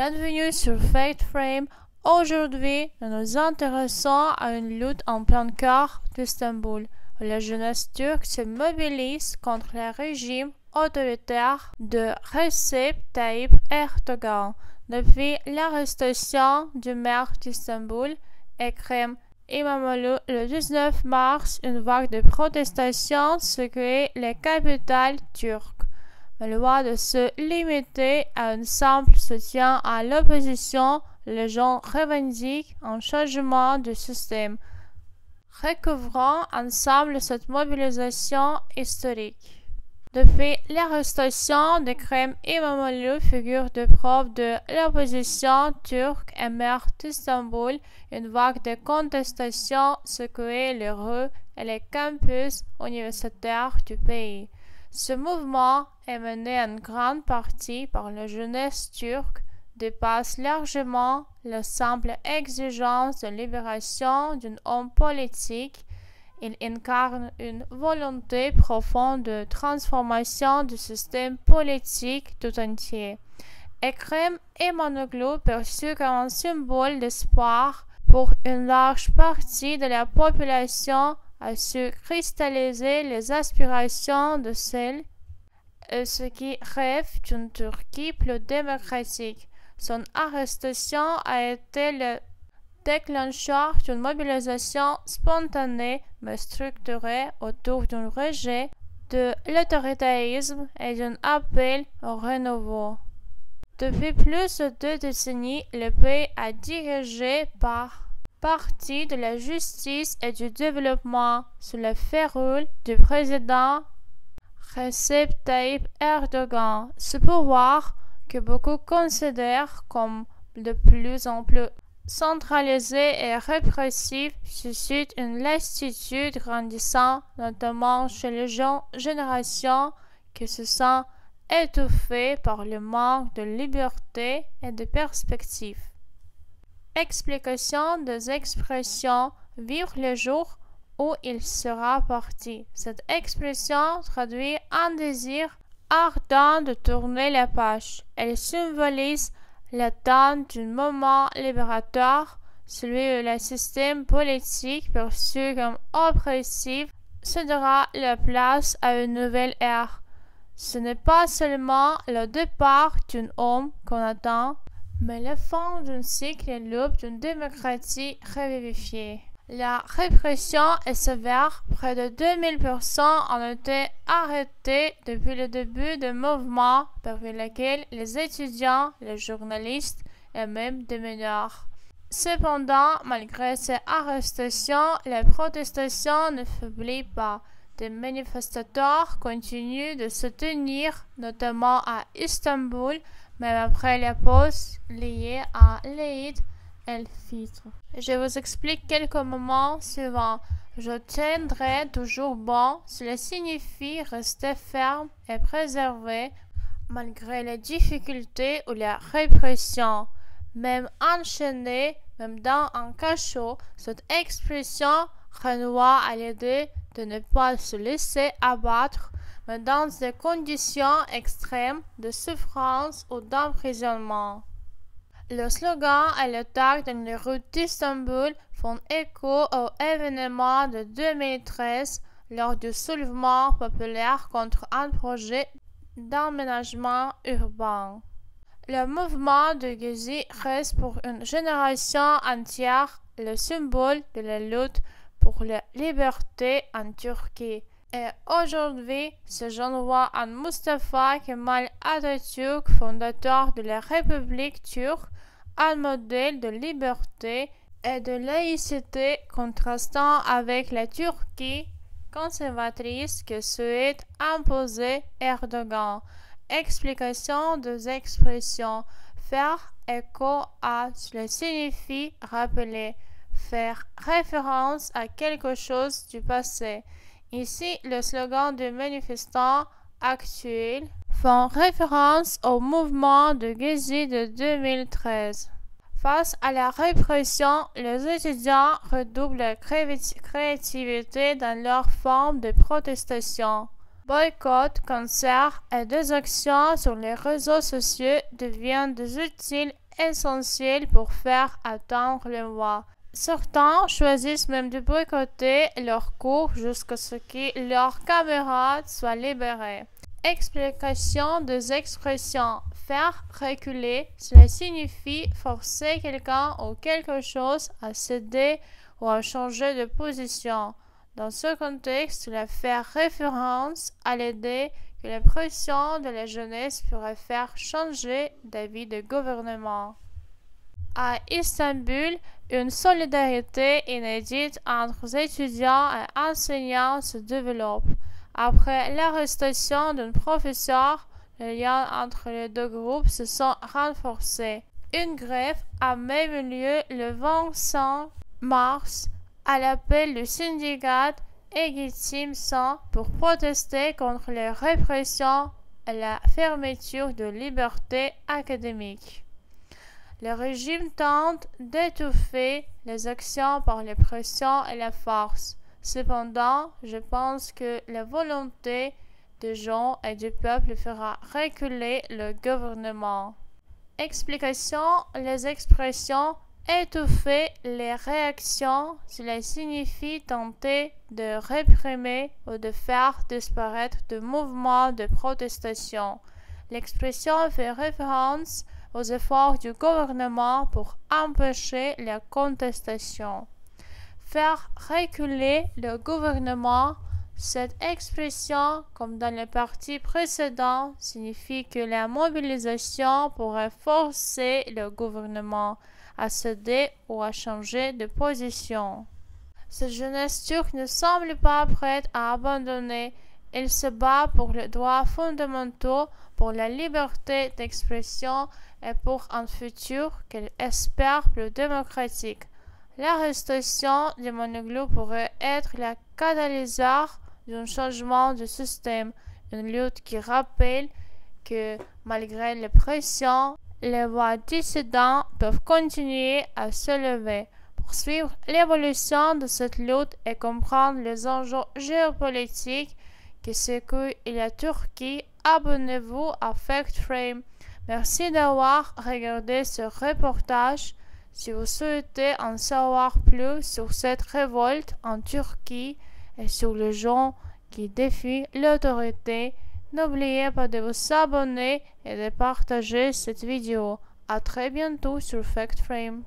Bienvenue sur FateFrame. Aujourd'hui, nous nous intéressons à une lutte en plein cœur d'Istanbul, où la jeunesse turque se mobilise contre le régime autoritaire de Recep Tayyip Erdogan. Depuis l'arrestation du maire d'Istanbul, Ekrem İmamoğlu, le 19 mars, une vague de protestations secouait les capitales turques. Mais loin de se limiter à un simple soutien à l'opposition, les gens revendiquent un changement du système. Recouvrons ensemble cette mobilisation historique. Depuis l'arrestation d'Ekrem İmamoğlu, figure de preuve de l'opposition turque et maire d'Istanbul, une vague de contestation secouait les rues et les campus universitaires du pays. Ce mouvement, mené en grande partie par la jeunesse turque, dépasse largement la simple exigence de libération d'un homme politique. Il incarne une volonté profonde de transformation du système politique tout entier. Ekrem İmamoğlu, perçu comme un symbole d'espoir pour une large partie de la population, a su cristalliser les aspirations de celles ceux qui rêvent d'une Turquie plus démocratique. Son arrestation a été le déclencheur d'une mobilisation spontanée mais structurée autour d'un rejet de l'autoritarisme et d'un appel au renouveau. Depuis plus de 2 décennies, le pays est dirigé par parti de la justice et du développement sous la férule du président Recep Tayyip Erdogan. Ce pouvoir, que beaucoup considèrent comme de plus en plus centralisé et répressif, suscite une lassitude grandissante, notamment chez les jeunes générations qui se sentent étouffées par le manque de liberté et de perspective. Explication des expressions vivre le jour où il sera parti. Cette expression traduit un désir ardent de tourner la page. Elle symbolise l'attente d'un moment libérateur, celui où le système politique perçu comme oppressif cédera la place à une nouvelle ère. Ce n'est pas seulement le départ d'un homme qu'on attend, mais la fin d'un cycle et l'aube d'une démocratie revivifiée. La répression est sévère. Près de 2000 personnes ont été arrêtées depuis le début du mouvement, parmi lesquelles les étudiants, les journalistes et même des mineurs. Cependant, malgré ces arrestations, la protestation ne faiblit pas. Des manifestateurs continuent de se tenir, notamment à Istanbul, même après la pause liée à l'Eid el-Fitr. Je vous explique quelques moments suivants. Je tiendrai toujours bon, cela signifie rester ferme et préservé malgré les difficultés ou la répression. Même enchaîné, même dans un cachot, cette expression renvoie à l'idée de ne pas se laisser abattre, mais dans des conditions extrêmes de souffrance ou d'emprisonnement. Le slogan et le tag dans les rues d'Istanbul font écho aux événements de 2013 lors du soulèvement populaire contre un projet d'aménagement urbain. Le mouvement de Gezi reste pour une génération entière le symbole de la lutte pour la liberté en Turquie. Et aujourd'hui, ce jeune voit en Mustafa Kemal Atatürk, fondateur de la République turque, un modèle de liberté et de laïcité contrastant avec la Turquie conservatrice que souhaite imposer Erdogan. Explication des expressions. Faire écho à cela signifie rappeler, faire référence à quelque chose du passé. Ici, le slogan des manifestants actuels font référence au mouvement de Gezi de 2013. Face à la répression, les étudiants redoublent la créativité dans leur forme de protestation. Boycott, concerts et des actions sur les réseaux sociaux deviennent des outils essentiels pour faire attendre les voix. Certains choisissent même de boycotter leurs cours jusqu'à ce que leurs camarades soient libérés. Explication des expressions. Faire reculer, cela signifie forcer quelqu'un ou quelque chose à céder ou à changer de position. Dans ce contexte, cela fait référence à l'idée que la pression de la jeunesse pourrait faire changer d'avis de gouvernement. À Istanbul, une solidarité inédite entre étudiants et enseignants se développe. Après l'arrestation d'un professeur, les liens entre les deux groupes se sont renforcés. Une grève a même lieu le 25 mars à l'appel du syndicat Eğitim Sen pour protester contre les répressions et la fermeture de libertés académiques. Le régime tente d'étouffer les actions par la pression et la force. Cependant, je pense que la volonté des gens et du peuple fera reculer le gouvernement. Explication. Les expressions étouffer les réactions, cela signifie tenter de réprimer ou de faire disparaître des mouvements de protestation. L'expression fait référence aux efforts du gouvernement pour empêcher la contestation. Faire reculer le gouvernement. Cette expression, comme dans les parties précédentes, signifie que la mobilisation pourrait forcer le gouvernement à céder ou à changer de position. Cette jeunesse turque ne semble pas prête à abandonner. Elle se bat pour les droits fondamentaux, pour la liberté d'expression et pour un futur qu'elle espère plus démocratique. L'arrestation de Imamoglu pourrait être la catalyseur d'un changement de système, une lutte qui rappelle que malgré les pressions, les voix dissidentes peuvent continuer à se lever. Pour suivre l'évolution de cette lutte et comprendre les enjeux géopolitiques qui secouent la Turquie, abonnez-vous à FactFrame. Merci d'avoir regardé ce reportage. Si vous souhaitez en savoir plus sur cette révolte en Turquie et sur les gens qui défient l'autorité, n'oubliez pas de vous abonner et de partager cette vidéo. À très bientôt sur FactFrame.